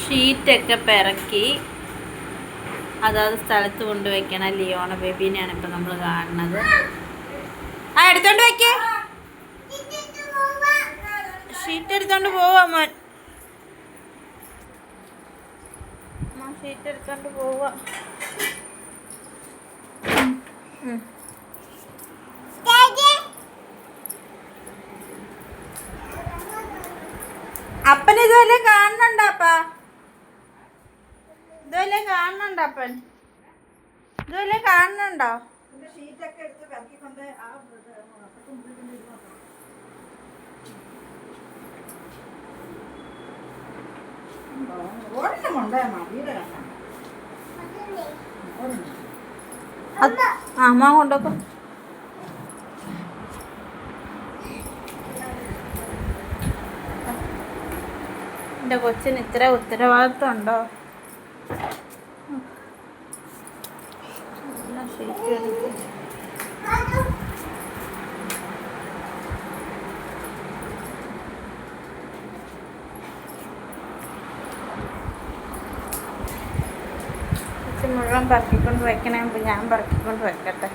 ഷീറ്റൊക്കെ പിറക്കി അതാത് സ്ഥലത്ത് കൊണ്ടുവയ്ക്കണം. ലിയോണ ബേബീനെയാണ് ഇപ്പം നമ്മൾ കാണുന്നത്. ആ എടുത്തോണ്ട് വയ്ക്കേ, ഷീറ്റ് എടുത്തോണ്ട് പോവാ മോൻ. ഷീറ്റ് എടുത്തോണ്ട് പോവാ. അപ്പൻ ഇതുവരെ കാണുന്നുണ്ടാപ്പാ? ഇതുവരെ കാണുന്നുണ്ടോ അപ്പൻ? ഇതുവരെ കാണുന്നുണ്ടോ? ഷീറ്റൊക്കെ എടുത്ത് കറക്കിക്കൊണ്ട് അമ്മ കൊണ്ടൊക്കെ എൻ്റെ കൊച്ചിന് ഇത്ര ഉത്തരവാദിത്വം ഉണ്ടോ? മുഴുവൻ പറക്കിക്കൊണ്ട് വയ്ക്കണേ, ഞാൻ പറക്കിക്കൊണ്ട് വെക്കട്ടെ.